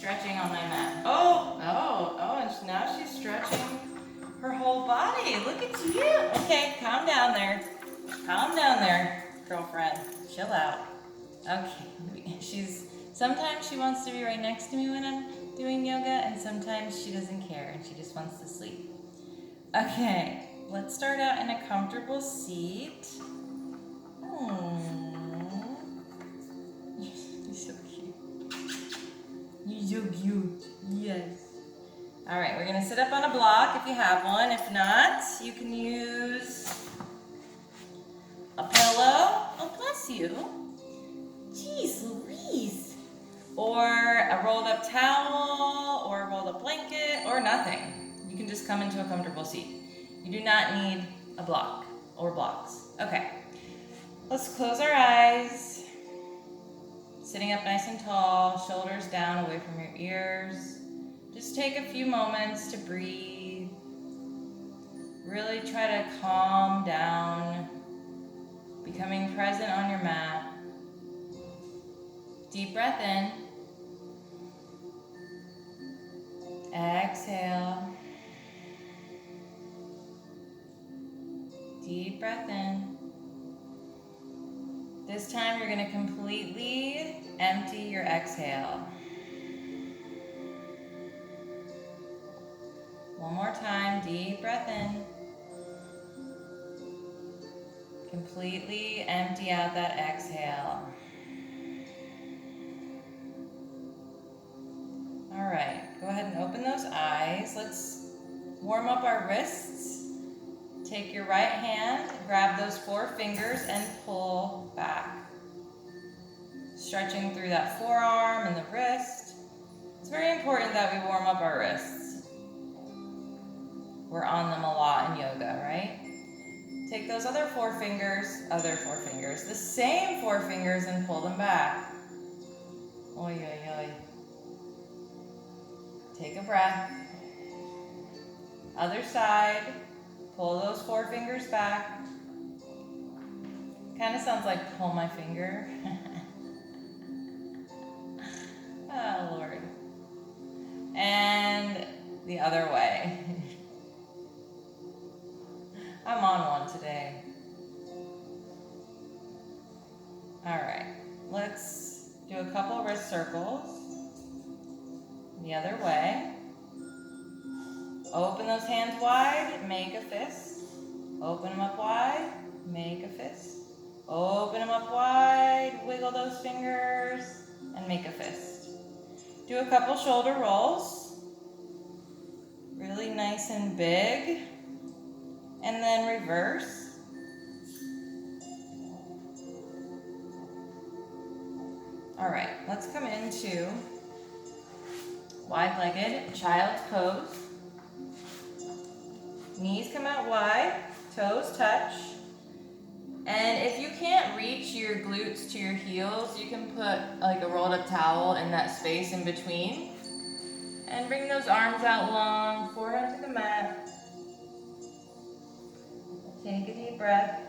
stretching on my mat. Oh, and now she's stretching her whole body. Look at you. Okay, calm down there. Calm down there, girlfriend. Chill out. Okay, sometimes she wants to be right next to me when I'm doing yoga, and sometimes she doesn't care and she just wants to sleep. Okay, let's start out in a comfortable seat. You're so cute. You're so cute. Yes. All right, we're gonna sit up on a block if you have one. If not, you can use a pillow. Oh, bless you. Jeez Louise. Or a rolled up towel, or a rolled up blanket, or nothing. You can just come into a comfortable seat. You do not need a block or blocks. Okay, let's close our eyes. Sitting up nice and tall, shoulders down away from your ears. Just take a few moments to breathe. Really try to calm down, becoming present on your mat. Deep breath in. Exhale. Deep breath in. This time you're going to completely empty your exhale. One more time, deep breath in. Completely empty out that exhale. All right, go ahead and open those eyes. Let's warm up our wrists. Take your right hand, grab those 4 fingers and pull back. Stretching through that forearm and the wrist. It's very important that we warm up our wrists. We're on them a lot in yoga, right? Take those other 4 fingers, the same 4 fingers and pull them back. Oy, oy, oy. Take a breath. Other side. Pull those 4 fingers back. Kind of sounds like pull my finger. Oh, Lord. And the other way. I'm on one today. All right, let's do a couple wrist circles. The other way. Open those hands wide, make a fist. Open them up wide, make a fist. Open them up wide, wiggle those fingers, and make a fist. Do a couple shoulder rolls. Really nice and big. And then reverse. All right, let's come into wide-legged child's pose. Knees come out wide, toes touch. And if you can't reach your glutes to your heels, you can put like a rolled up towel in that space in between. And bring those arms out long, forehead to the mat. Take a deep breath.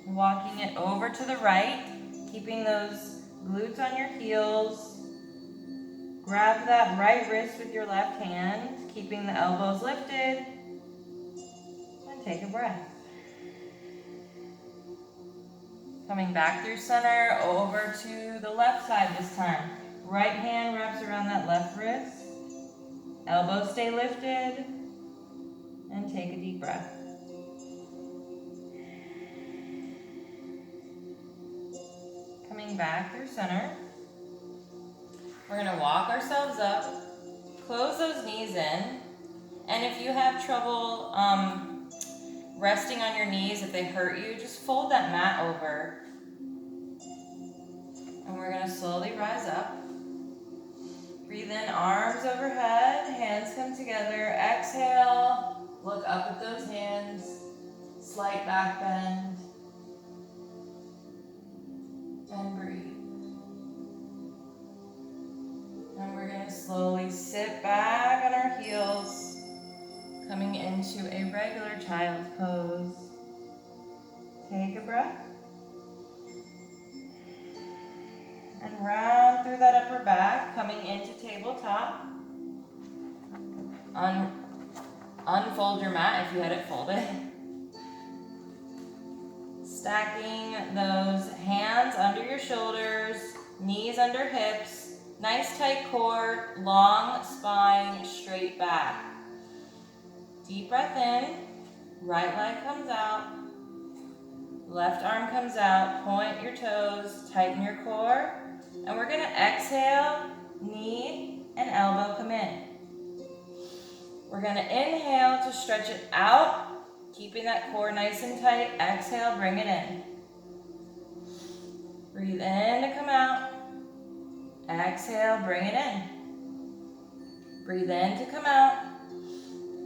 Walking it over to the right, keeping those glutes on your heels. Grab that right wrist with your left hand, keeping the elbows lifted, and take a breath. Coming back through center, over to the left side this time. Right hand wraps around that left wrist, elbows stay lifted, and take a deep breath. Coming back through center. We're gonna walk ourselves up, close those knees in, and if you have trouble resting on your knees, if they hurt you, just fold that mat over. And we're gonna slowly rise up. Breathe in, arms overhead, hands come together. Exhale, look up at those hands, slight back bend, and breathe. And we're going to slowly sit back on our heels, coming into a regular child's pose. Take a breath. And round through that upper back, coming into tabletop. Unfold your mat if you had it folded. Stacking those hands under your shoulders, knees under hips, nice tight core, long spine, straight back. Deep breath in, right leg comes out, left arm comes out, point your toes, tighten your core, and we're gonna exhale, knee and elbow come in. We're gonna inhale to stretch it out, keeping that core nice and tight. Exhale, bring it in. Breathe in to come out. Exhale, bring it in. Breathe in to come out.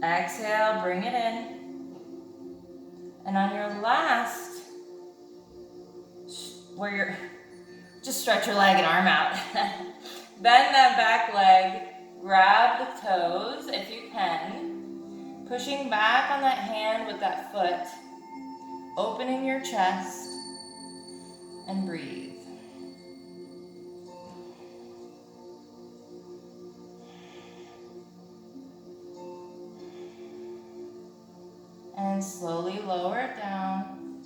Exhale, bring it in. And on your last, just stretch your leg and arm out. Bend that back leg, grab the toes if you can, pushing back on that hand with that foot, opening your chest, and breathe. And slowly lower it down.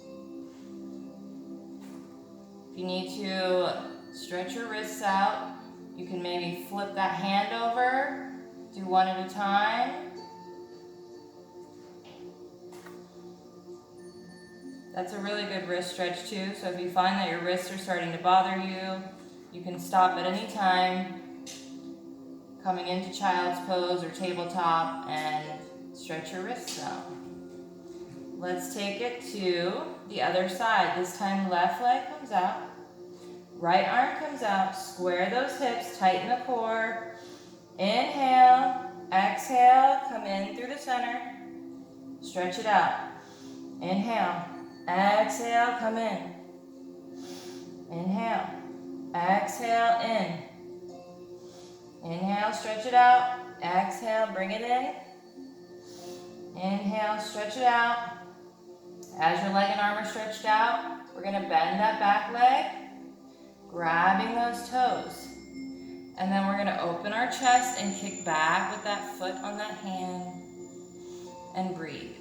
If you need to stretch your wrists out, you can maybe flip that hand over, do one at a time. That's a really good wrist stretch too, so if you find that your wrists are starting to bother you, you can stop at any time, coming into child's pose or tabletop, and stretch your wrists out. Let's take it to the other side. This time left leg comes out, right arm comes out, square those hips, tighten the core. Inhale, exhale, come in through the center, stretch it out. Inhale, exhale, come in. Inhale, exhale, in. Inhale, stretch it out. Exhale, bring it in. Inhale, stretch it out. As your leg and arm are stretched out, we're gonna bend that back leg, grabbing those toes. And then we're gonna open our chest and kick back with that foot on that hand and breathe.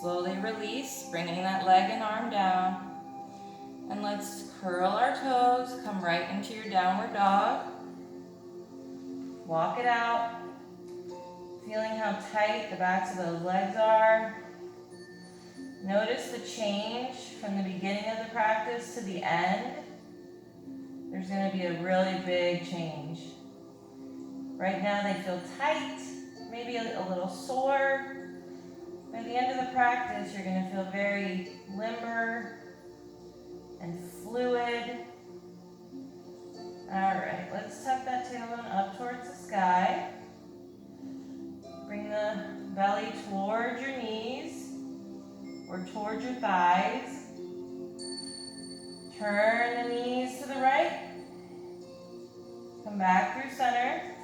Slowly release, bringing that leg and arm down. And let's curl our toes, come right into your downward dog. Walk it out, feeling how tight the backs of those legs are. Notice the change from the beginning of the practice to the end. There's going to be a really big change. Right now they feel tight, maybe a little sore. By the end of the practice, you're going to feel very limber and fluid. All right, let's tuck that tailbone up towards the sky. Bring the belly towards your knees or towards your thighs. Turn the knees to the right. Come back through center.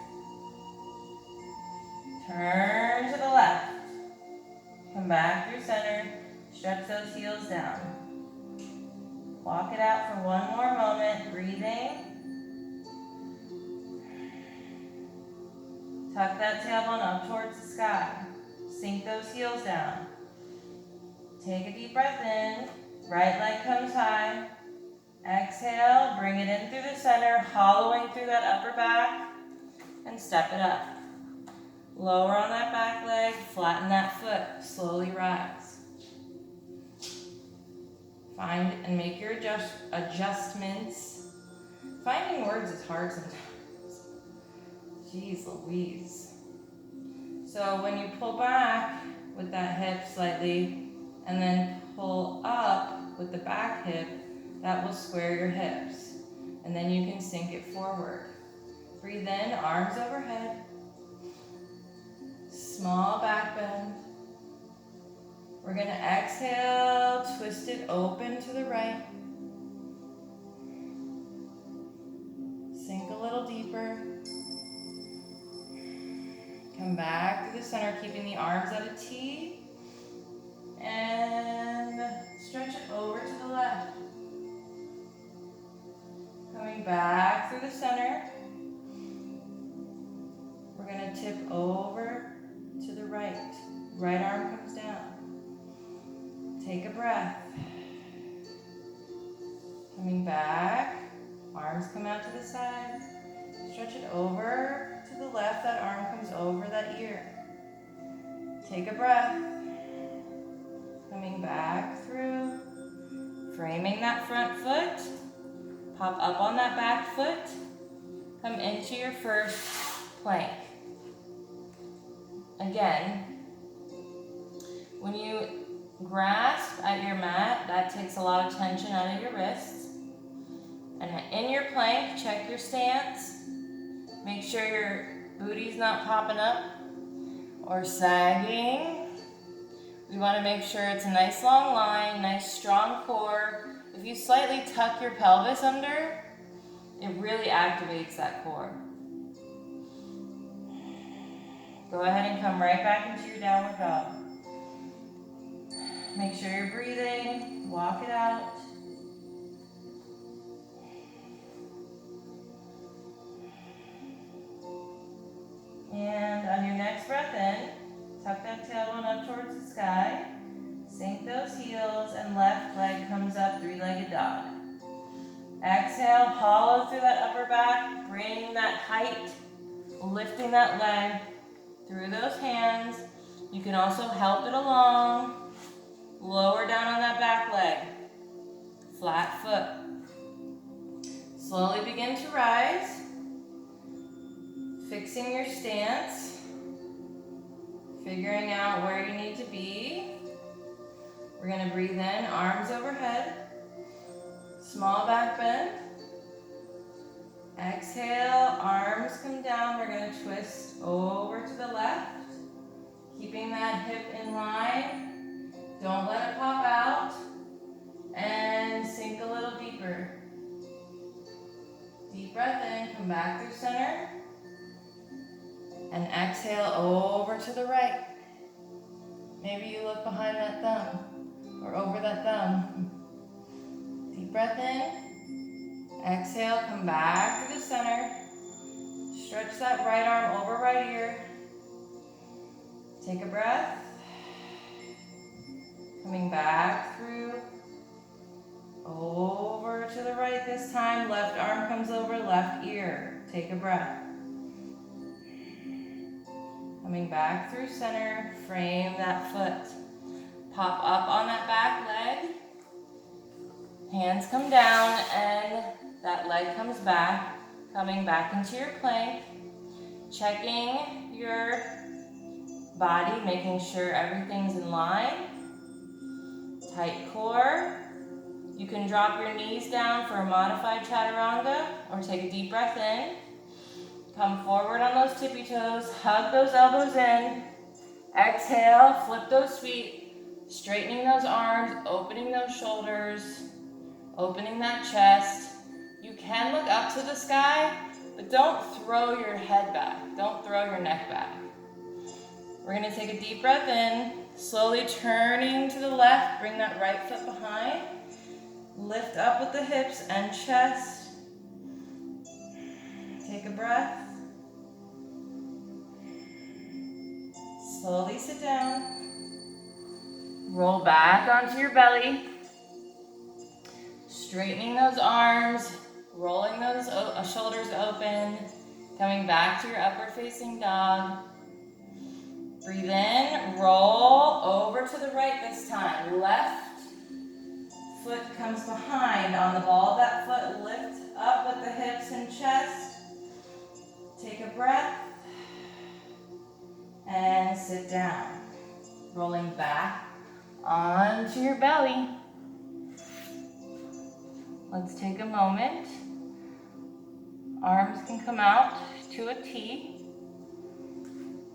Turn to the left. Come back through center. Stretch those heels down. Walk it out for one more moment, breathing. Tuck that tailbone up towards the sky. Sink those heels down. Take a deep breath in. Right leg comes high. Exhale, bring it in through the center, hollowing through that upper back, and step it up. Lower on that back leg, flatten that foot, slowly rise. Find and make your adjustments. Finding words is hard sometimes. Jeez Louise. So when you pull back with that hip slightly and then pull up with the back hip, that will square your hips. And then you can sink it forward. Breathe in, arms overhead. Small back bend. We're gonna exhale, twist it open to the right. Sink a little deeper. Come back to the center, keeping the arms at a T. And stretch it over to the left. Coming back through the center. We're going to tip over to the right. Right arm comes down. Take a breath. Coming back. Arms come out to the side. Stretch it over to the left. That arm comes over that ear. Take a breath. Coming back through. Framing that front foot. Pop up on that back foot. Come into your first plank. Again, when you grasp at your mat, that takes a lot of tension out of your wrists. And in your plank, check your stance. Make sure your booty's not popping up or sagging. We want to make sure it's a nice long line, nice strong core. If you slightly tuck your pelvis under, it really activates that core. Go ahead and come right back into your downward dog. Make sure you're breathing, walk it out. And on your next breath in, tuck that tailbone up towards the sky, sink those heels, and left leg comes up, three-legged dog. Exhale, hollow through that upper back, bring that height, lifting that leg through those hands. You can also help it along. Lower down on that back leg. Flat foot. Slowly begin to rise. Fixing your stance. Figuring out where you need to be. We're going to breathe in, arms overhead. Small back bend. Exhale, arms come down. We're going to twist over to the left. Keeping that hip in line. Don't let it pop out. And sink a little deeper. Deep breath in, come back through center. And exhale over to the right. Maybe you look behind that thumb or over that thumb. Deep breath in. Exhale, come back to the center. Stretch that right arm over right ear. Take a breath. Coming back through. Over to the right this time. Left arm comes over left ear. Take a breath. Coming back through center. Frame that foot. Pop up on that back leg. Hands come down and that leg comes back. Coming back into your plank. Checking your body, making sure everything's in line. Tight core. You can drop your knees down for a modified chaturanga or take a deep breath in. Come forward on those tippy toes. Hug those elbows in. Exhale, flip those feet. Straightening those arms, opening those shoulders, opening that chest. You can look up to the sky, but don't throw your head back. Don't throw your neck back. We're going to take a deep breath in, slowly turning to the left, bring that right foot behind. Lift up with the hips and chest. Take a breath. Slowly sit down. Roll back onto your belly. Straightening those arms, rolling those shoulders open, coming back to your upward facing dog. Breathe in, roll over to the right this time. Left foot comes behind on the ball of that foot. Lift up with the hips and chest. Take a breath and sit down. Rolling back onto your belly. Let's take a moment. Arms can come out to a T.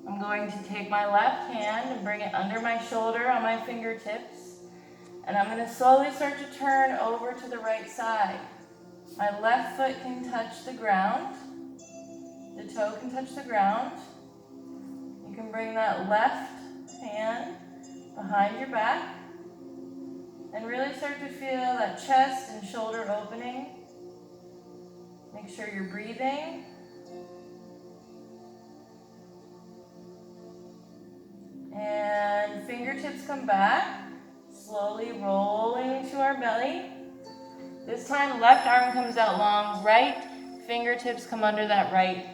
I'm going to take my left hand and bring it under my shoulder on my fingertips. And I'm going to slowly start to turn over to the right side. My left foot can touch the ground. The toe can touch the ground. You can bring that left hand behind your back. And really start to feel that chest and shoulder opening. Make sure you're breathing. And fingertips come back, slowly rolling to our belly. This time, left arm comes out long, right fingertips come under that right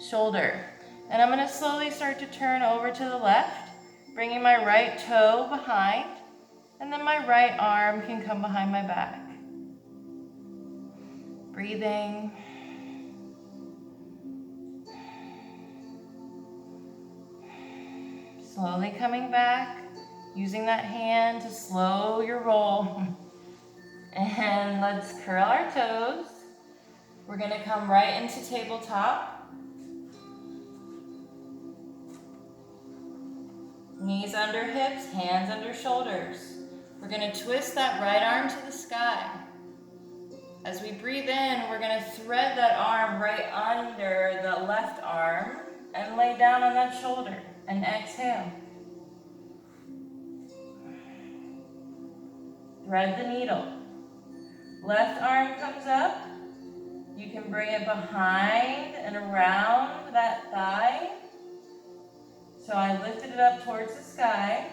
shoulder. And I'm gonna slowly start to turn over to the left, bringing my right toe behind, and then my right arm can come behind my back. Breathing. Slowly coming back, using that hand to slow your roll. And let's curl our toes. We're gonna come right into tabletop. Knees under hips, hands under shoulders. We're gonna twist that right arm to the sky. As we breathe in, we're gonna thread that arm right under the left arm and lay down on that shoulder. And exhale. Thread the needle. Left arm comes up. You can bring it behind and around that thigh. So I lifted it up towards the sky.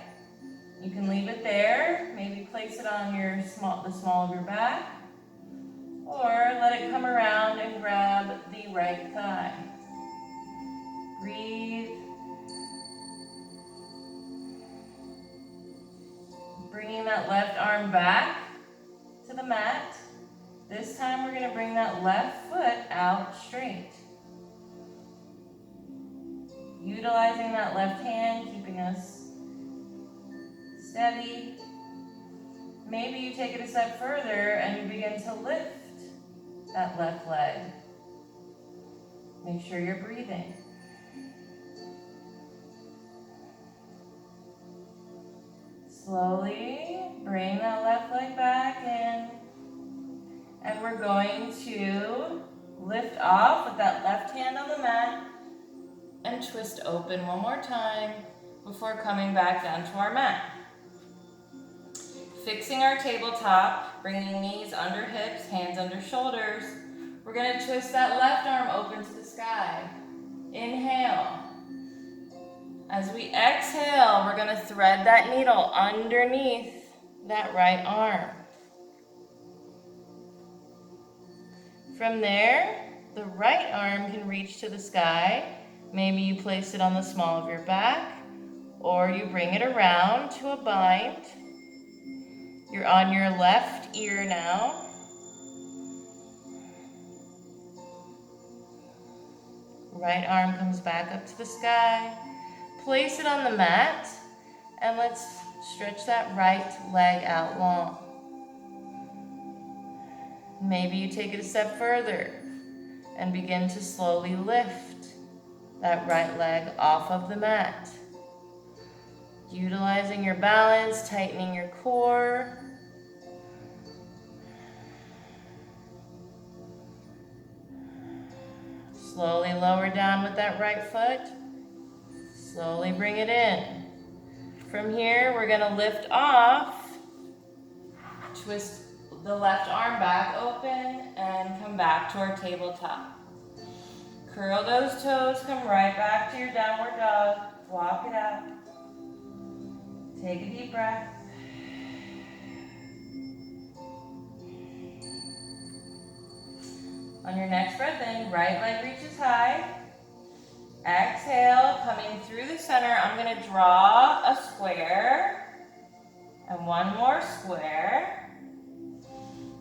You can leave it there. Maybe place it on the small of your back. Or let it come around and grab the right thigh. Breathe. Bringing that left arm back to the mat. This time we're going to bring that left foot out straight. Utilizing that left hand, keeping us steady. Maybe you take it a step further and you begin to lift that left leg. Make sure you're breathing. Slowly bring that left leg back in. And we're going to lift off with that left hand on the mat and twist open one more time before coming back down to our mat. Fixing our tabletop, bringing knees under hips, hands under shoulders. We're going to twist that left arm open to the sky. Inhale. As we exhale, we're going to thread that needle underneath that right arm. From there, the right arm can reach to the sky. Maybe you place it on the small of your back, or you bring it around to a bind. You're on your left ear now. Right arm comes back up to the sky. Place it on the mat, and let's stretch that right leg out long. Maybe you take it a step further and begin to slowly lift that right leg off of the mat. Utilizing your balance, tightening your core. Slowly lower down with that right foot. Slowly bring it in. From here, we're going to lift off, twist the left arm back open, and come back to our tabletop. Curl those toes, come right back to your downward dog. Walk it out. Take a deep breath. On your next breath in, right leg reaches high. Exhale, coming through the center, I'm going to draw a square. And one more square.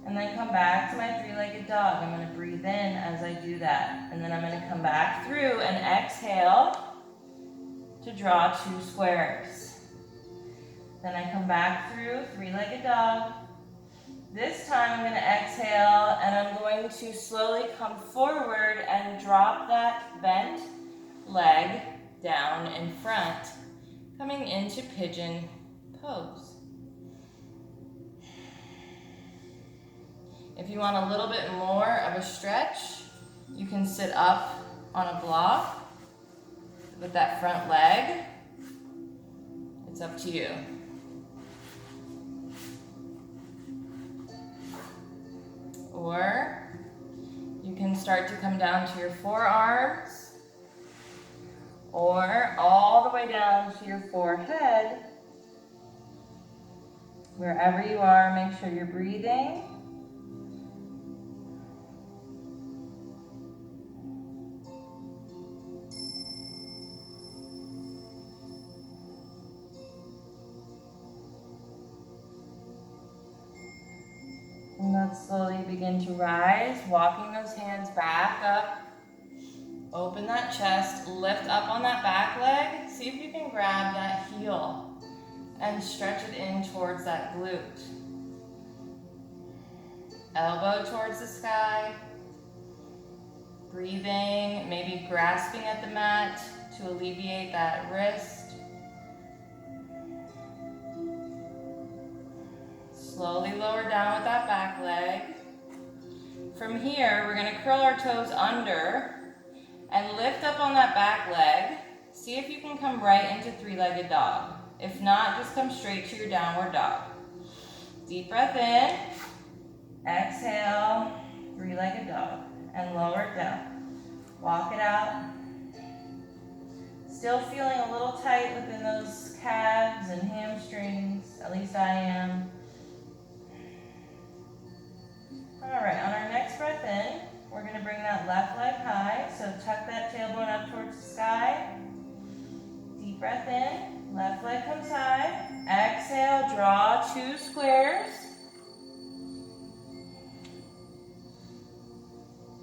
And then come back to my three-legged dog. I'm going to breathe in as I do that. And then I'm going to come back through and exhale to draw two squares. Then I come back through, three-legged dog. This time I'm going to exhale and I'm going to slowly come forward and drop that bent leg down in front, coming into pigeon pose. If you want a little bit more of a stretch, you can sit up on a block with that front leg. It's up to you. Or you can start to come down to your forearms, or all the way down to your forehead. Wherever you are, make sure you're breathing. And let's slowly begin to rise, walking those hands back up. Open that chest, lift up on that back leg. See if you can grab that heel and stretch it in towards that glute. Elbow towards the sky. Breathing, maybe grasping at the mat to alleviate that wrist. Slowly lower down with that back leg. From here, we're going to curl our toes under and lift up on that back leg. See if you can come right into three-legged dog. If not, just come straight to your downward dog. Deep breath in. Exhale, three-legged dog. And lower it down. Walk it out. Still feeling a little tight within those calves and hamstrings. At least I am. All right, on our next breath in, we're going to bring that left leg high. So tuck that tailbone up towards the sky. Deep breath in, left leg comes high. Exhale, draw two squares.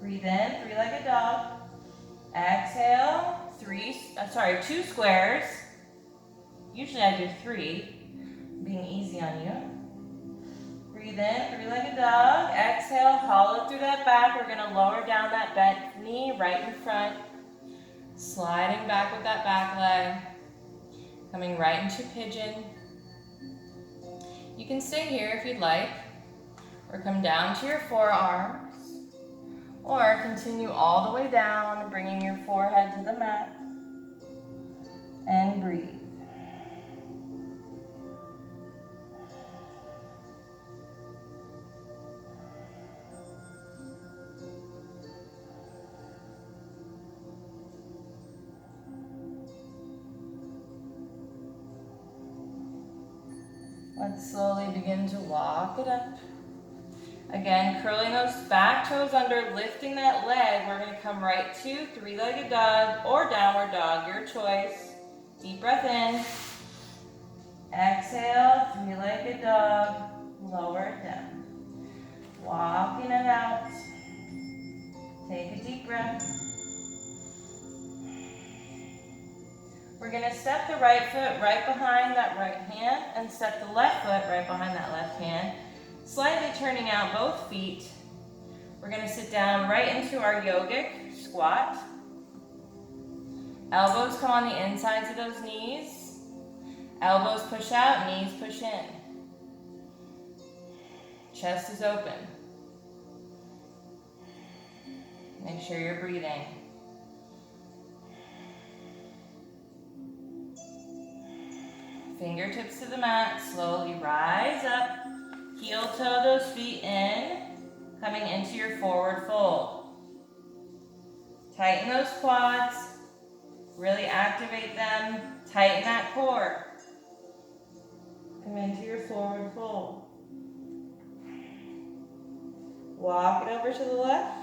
Breathe in, three-legged dog. Exhale, two squares. Usually I do three, being easy on you. Breathe in, three-legged dog. Exhale, hollow through that back. We're going to lower down that bent knee right in front. Sliding back with that back leg. Coming right into pigeon. You can stay here if you'd like. Or come down to your forearms. Or continue all the way down, bringing your forehead to the mat. And breathe. Let's slowly begin to walk it up. Again, curling those back toes under, lifting that leg. We're going to come right to three-legged dog or downward dog, your choice. Deep breath in. Exhale, three-legged dog. Lower it down. Walking it out. Take a deep breath. We're going to step the right foot right behind that right hand and step the left foot right behind that left hand. Slightly turning out both feet. We're going to sit down right into our yogic squat. Elbows come on the insides of those knees. Elbows push out, knees push in. Chest is open. Make sure you're breathing. Fingertips to the mat, slowly rise up. Heel toe those feet in, coming into your forward fold. Tighten those quads, really activate them, tighten that core. Come into your forward fold. Walk it over to the left,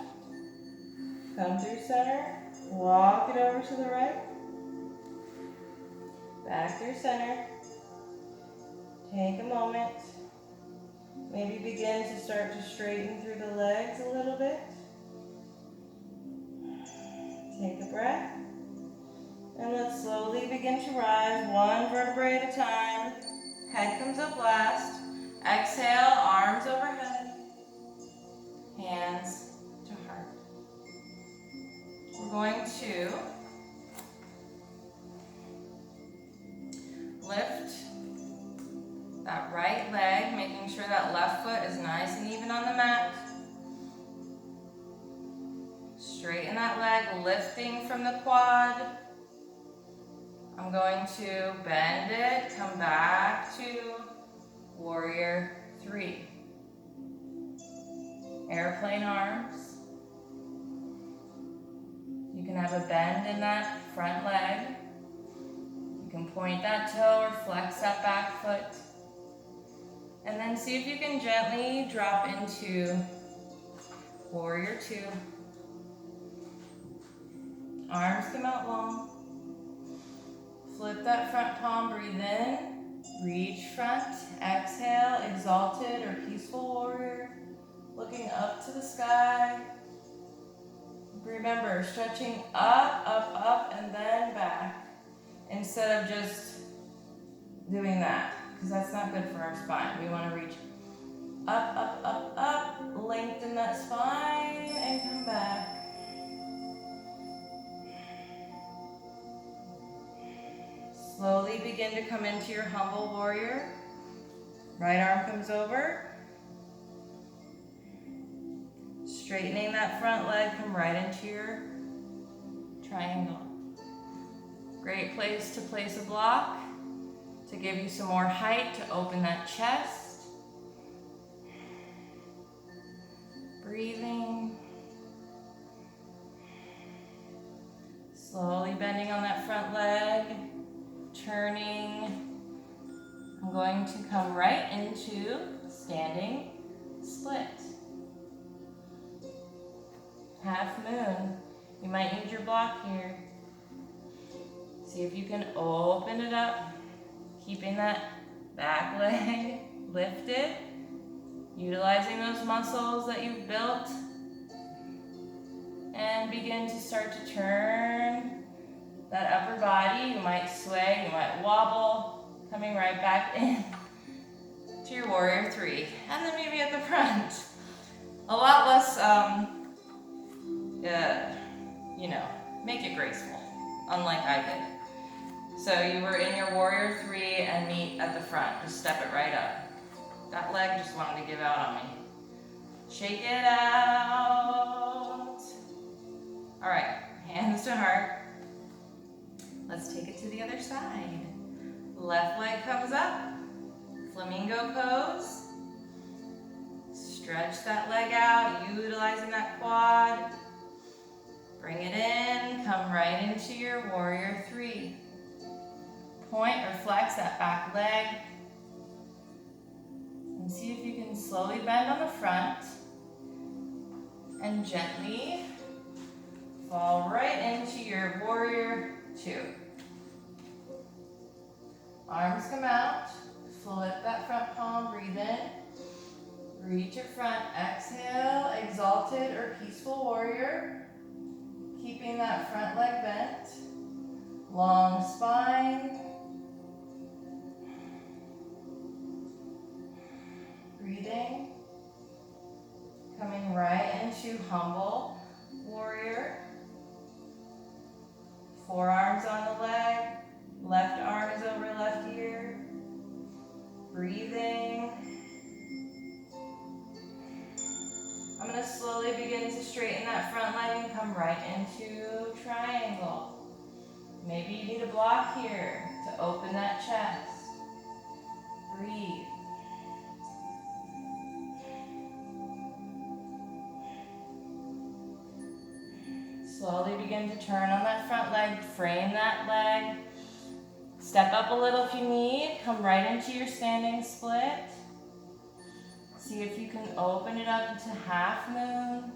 come through center, walk it over to the right, back through center. Take a moment. Maybe begin to start to straighten through the legs a little bit. Take a breath. And let's slowly begin to rise, one vertebrae at a time. Head comes up last. Exhale, arms overhead. Hands to heart. We're going to lift that right leg, making sure that left foot is nice and even on the mat. Straighten that leg, lifting from the quad. I'm going to bend it, come back to warrior 3. airplane arms. You can have a bend in that front leg. You can point that toe or flex that back foot. And then see if you can gently drop into warrior two. Arms come out long. Flip that front palm, breathe in. Reach front, exhale, exalted or peaceful warrior. Looking up to the sky. Remember, stretching up, up, up, and then back. Instead of just doing that, because that's not good for our spine. We want to reach up, up, up, up, lengthen that spine, and come back. Slowly begin to come into your humble warrior. Right arm comes over. Straightening that front leg, come right into your triangle. Great place to place a block to give you some more height, to open that chest. Breathing. Slowly bending on that front leg, turning. I'm going to come right into standing split. Half moon. You might need your block here. See if you can open it up, keeping that back leg lifted, utilizing those muscles that you've built, and begin to start to turn that upper body. You might sway, you might wobble, coming right back in to your warrior three, and then maybe at the front. A lot less, make it graceful, unlike I did. So you were in your warrior three and meet at the front. Just step it right up. That leg just wanted to give out on me. Shake it out. All right, hands to heart. Let's take it to the other side. Left leg comes up. Flamingo pose. Stretch that leg out, utilizing that quad. Bring it in, come right into your warrior three. Point or flex that back leg. And see if you can slowly bend on the front and gently fall right into your warrior two. Arms come out, flip that front palm, breathe in. Reach it front, exhale, exalted or peaceful warrior. Keeping that front leg bent, long spine. Breathing. Coming right into humble warrior. Forearms on the leg, left arm is over left ear. Breathing. I'm going to slowly begin to straighten that front leg and come right into triangle. Maybe you need a block here to open that chest. Breathe. Slowly begin to turn on that front leg, frame that leg. Step up a little if you need. Come right into your standing split. See if you can open it up into half moon.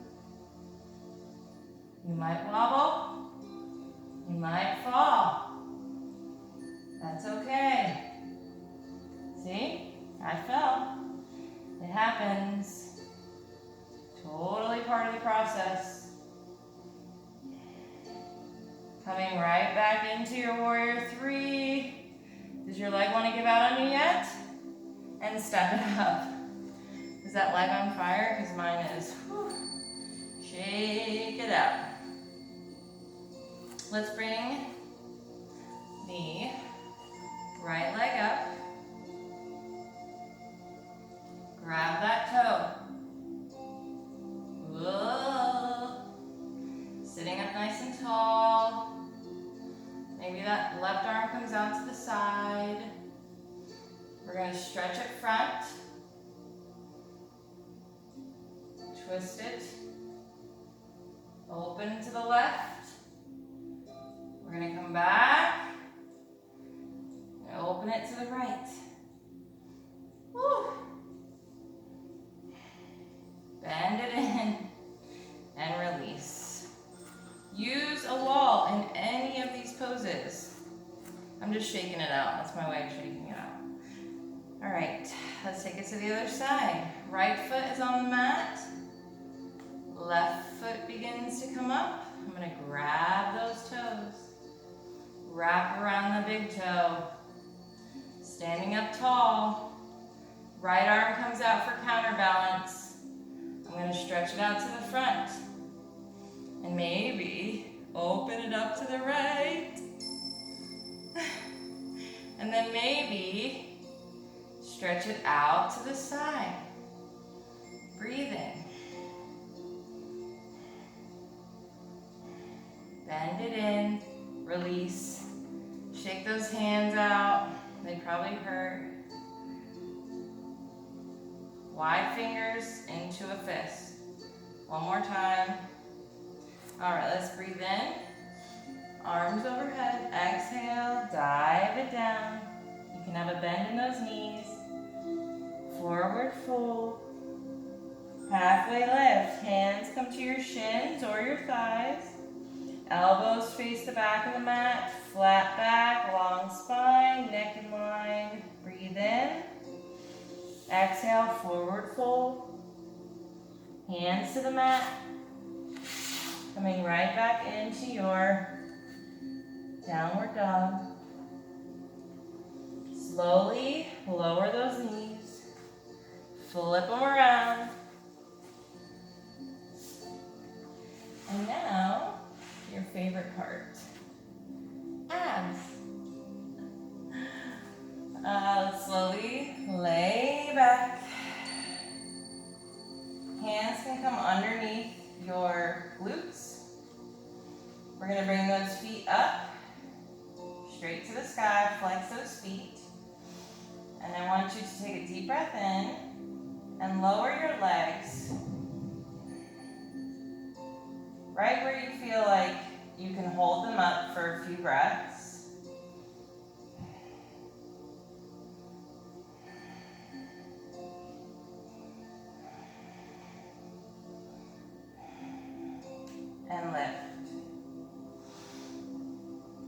You might wobble. You might fall. That's okay. See? I fell. It happens. Totally part of the process. Coming right back into your warrior three. Does your leg want to give out on you yet? And step it up. Is that leg on fire? Because mine is. Whew. Shake it out. Let's bring the right leg up. Grab that toe. Whoa. Sitting up nice and tall. Maybe that left arm comes out to the side. We're going to stretch it front. twist it. Open to the left. We're going to come back and open it to the right. Woo. Bend it in and release. Use a wall in any of these poses. I'm just shaking it out. That's my way of shaking it out. All right, let's take it to the other side. Right foot is on the mat. Left foot begins to come up. I'm gonna grab those toes. Wrap around the big toe. Standing up tall. Right arm comes out for counterbalance. I'm gonna stretch it out to the front. And maybe open it up to the right. And then maybe stretch it out to the side. Breathe in. Bend it in, release. Shake those hands out. They probably hurt. Wide fingers into a fist. One more time. All right, let's breathe in. Arms overhead. Exhale, dive it down. You can have a bend in those knees. Forward fold. Halfway lift. Hands come to your shins or your thighs. Elbows face the back of the mat. Flat back, long spine, neck in line. Breathe in. Exhale, forward fold. Hands to the mat. Coming right back into your downward dog. Slowly lower those knees. Flip them around. And now, your favorite part. Abs. Slowly lay back. Hands can come underneath your glutes. We're going to bring those feet up, straight to the sky, flex those feet. And I want you to take a deep breath in and lower your legs right where you feel like you can hold them up for a few breaths. And lift.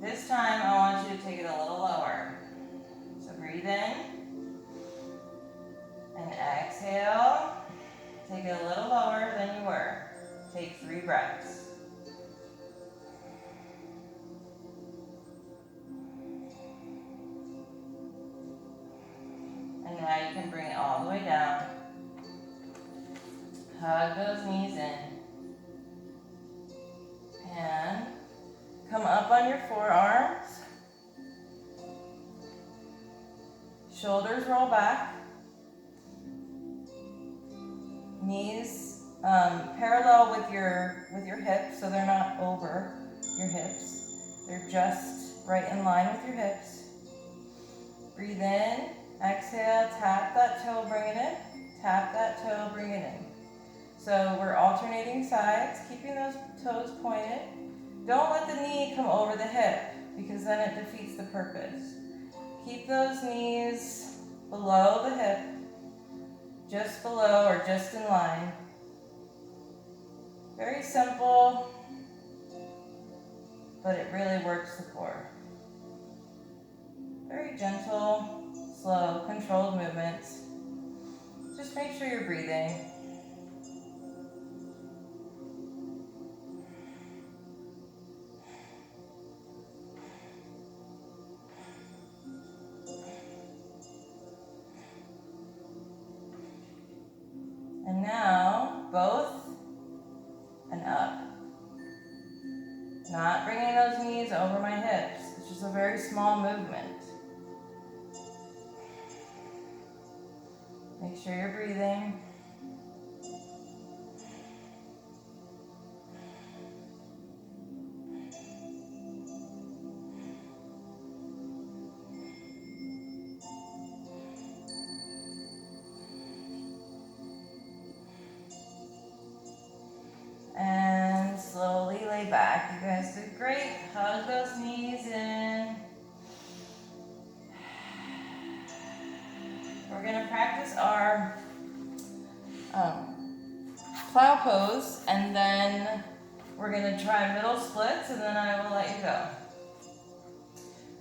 This time I want you to take it a little lower. So breathe in and exhale. Take it a little lower than you were. Take 3 breaths. And now you can bring it all the way down. Hug those knees in. And come up on your forearms. Shoulders roll back. Knees parallel with your hips, so they're not over your hips. They're just right in line with your hips. Breathe in, exhale, tap that toe, bring it in. Tap that toe, bring it in. So we're alternating sides, keeping those toes pointed. Don't let the knee come over the hip, because then it defeats the purpose. Keep those knees below the hip, just below or just in line. Very simple, but it really works the core. Very gentle, slow, controlled movements. Just make sure you're breathing. And now, both and up. Not bringing those knees over my hips. It's just a very small movement. Make sure you're breathing. Great. Hug those knees in. We're going to practice our plow pose, and then we're going to try middle splits, and then I will let you go.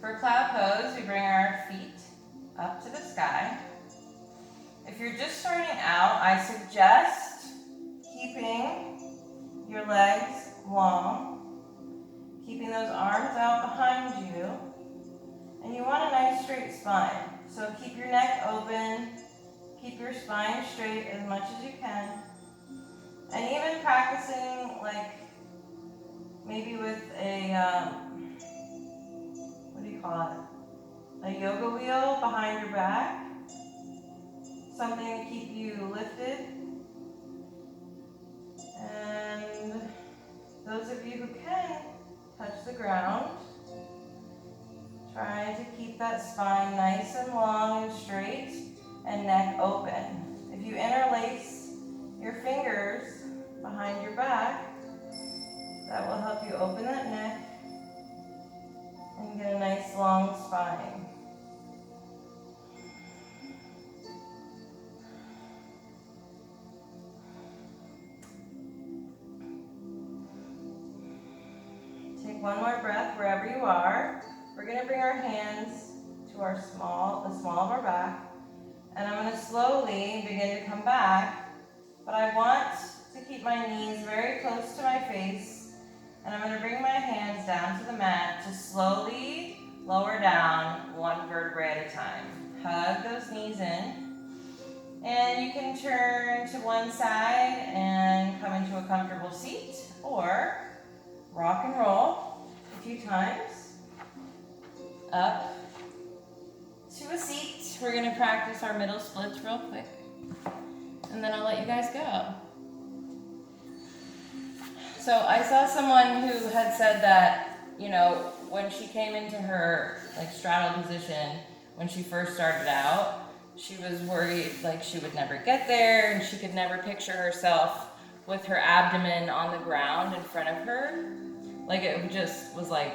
For plow pose, we bring our feet up to the sky. If you're just starting out, I suggest keeping your legs long, keeping those arms out behind you, and you want a nice straight spine. So keep your neck open, keep your spine straight as much as you can, and even practicing like maybe with a, what do you call it? A yoga wheel behind your back, something to keep you lifted. And those of you who can touch the ground, try to keep that spine nice and long and straight and neck open. If you interlace your fingers behind your back, that will help you open that neck and get a nice long spine. Take one more breath wherever you are. We're going to bring our hands to the small of our back, and I'm going to slowly begin to come back, but I want to keep my knees very close to my face, and I'm going to bring my hands down to the mat to slowly lower down one vertebrae at a time. Hug those knees in, and you can turn to one side and come into a comfortable seat, or rock and roll a few times up to a seat. We're going to practice our middle splits real quick, and then I'll let you guys go. So I saw someone who had said that, you know, when she came into her like straddle position, when she first started out, she was worried like she would never get there, and she could never picture herself with her abdomen on the ground in front of her. Like it just was like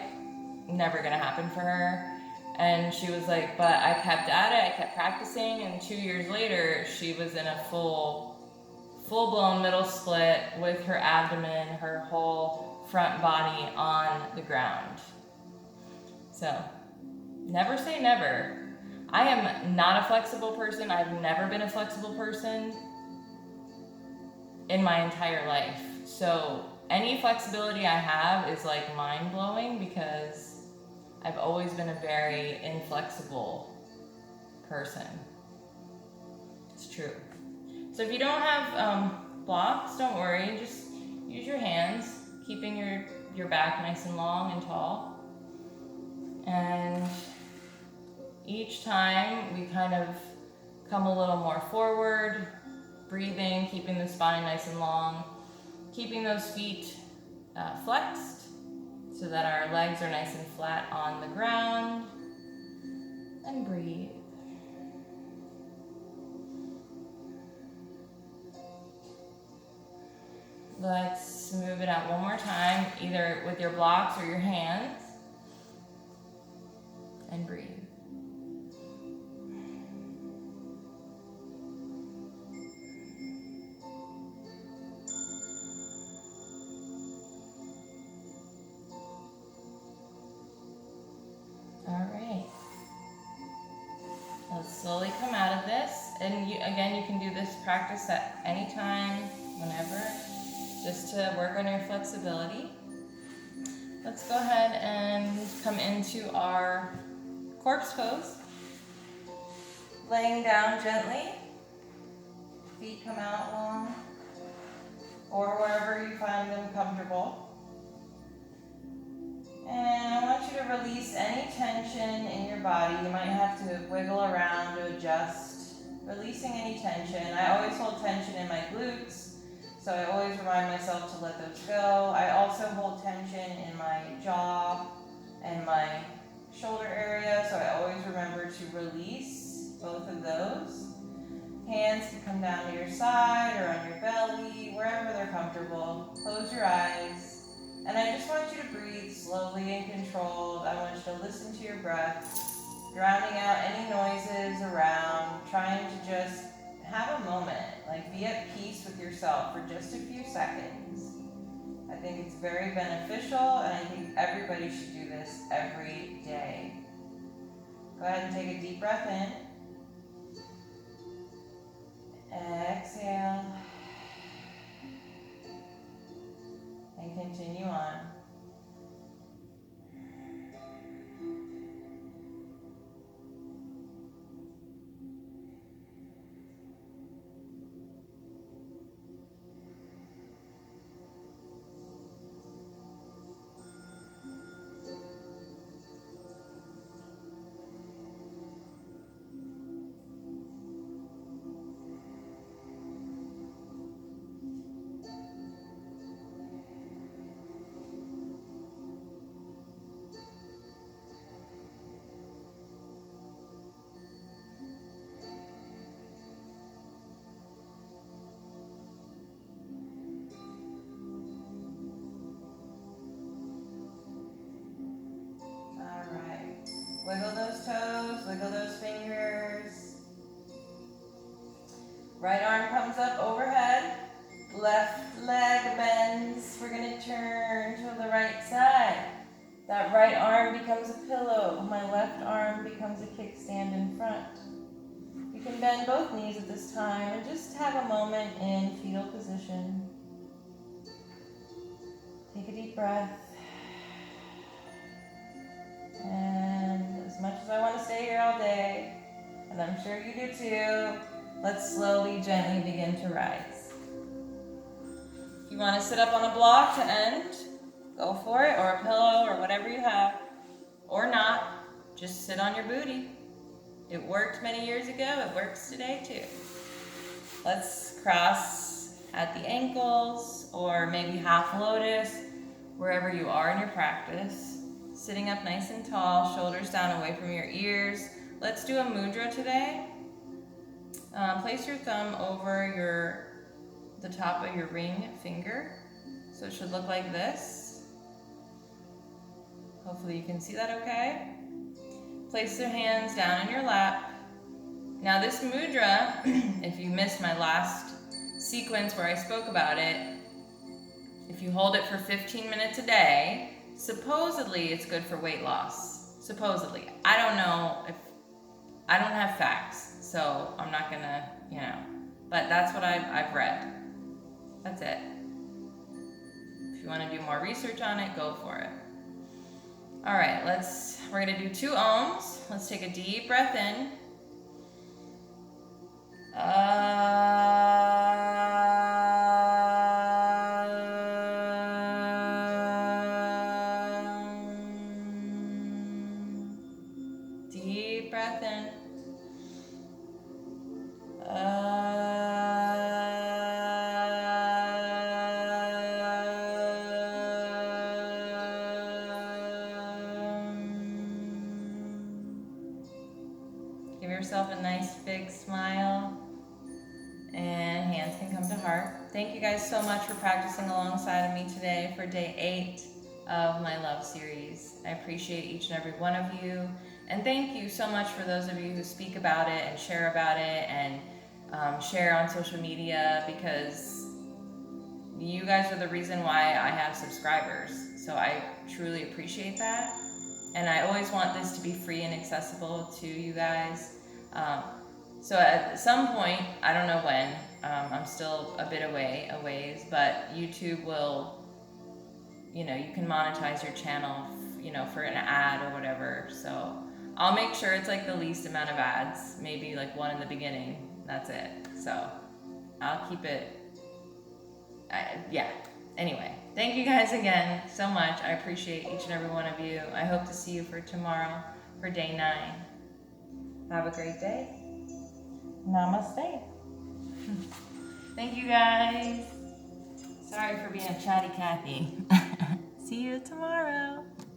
never gonna happen for her. And she was like, but I kept at it, I kept practicing, and 2 years later, she was in a full-blown middle split with her abdomen, her whole front body on the ground. So, never say never. I am not a flexible person. I've never been a flexible person in my entire life. So, any flexibility I have is like mind-blowing, because I've always been a very inflexible person. It's true. So if you don't have blocks, don't worry. Just use your hands, keeping your back nice and long and tall. And each time we kind of come a little more forward, breathing, keeping the spine nice and long, keeping those feet flexed, so that our legs are nice and flat on the ground, and breathe. Let's move it out one more time, either with your blocks or your hands, and breathe. Slowly come out of this, and you can do this practice at any time, whenever, just to work on your flexibility. Let's go ahead and come into our corpse pose. Laying down gently, feet come out long, or wherever you find them comfortable. And I want you to release any tension in your body. You might have to wiggle around to adjust. Releasing any tension. I always hold tension in my glutes, so I always remind myself to let those go. I also hold tension in my jaw and my shoulder area, so I always remember to release both of those. Hands can come down to your side or on your belly, wherever they're comfortable. Close your eyes. And I just want you to breathe slowly and controlled. I want you to listen to your breath, drowning out any noises around, trying to just have a moment, like be at peace with yourself for just a few seconds. I think it's very beneficial, and I think everybody should do this every day. Go ahead and take a deep breath in. Exhale. And continue on. Wiggle those toes, wiggle those fingers. Right arm comes up overhead. Left leg bends. We're going to turn to the right side. That right arm becomes a pillow. My left arm becomes a kickstand in front. You can bend both knees at this time and just have a moment in fetal position. Take a deep breath. And as much as I want to stay here all day, and I'm sure you do too, let's slowly, gently begin to rise. If you want to sit up on a block to end, go for it, or a pillow, or whatever you have. Or not, just sit on your booty. It worked many years ago, it works today too. Let's cross at the ankles, or maybe half lotus, wherever you are in your practice. Sitting up nice and tall, shoulders down away from your ears. Let's do a mudra today. Place your thumb over the top of your ring finger. So it should look like this. Hopefully you can see that okay. Place your hands down in your lap. Now this mudra, if you missed my last sequence where I spoke about it, if you hold it for 15 minutes a day, supposedly it's good for weight loss. Supposedly. I don't know I don't have facts, so I'm not gonna, but that's what I've read. That's it. If you want to do more research on it, go for it. All right, we're gonna do 2 ohms. Let's take a deep breath in. Deep breath in. Give yourself a nice big smile, and hands can come to heart. Thank you guys so much for practicing alongside of me today for day 8 of my love series. I appreciate each and every one of you, and thank you so much for those of you who speak about it and share about it and share on social media, because you guys are the reason why I have subscribers. So I truly appreciate that. And I always want this to be free and accessible to you guys. So at some point, I don't know when, I'm still a bit a ways, but YouTube will, you can monetize your channel, for an ad or whatever. So I'll make sure it's like the least amount of ads, maybe like 1 in the beginning. That's it. So I'll keep it, yeah. Anyway, thank you guys again so much. I appreciate each and every one of you. I hope to see you for tomorrow for day 9. Have a great day. Namaste. Thank you guys. Sorry for being a chatty Cathy. See you tomorrow.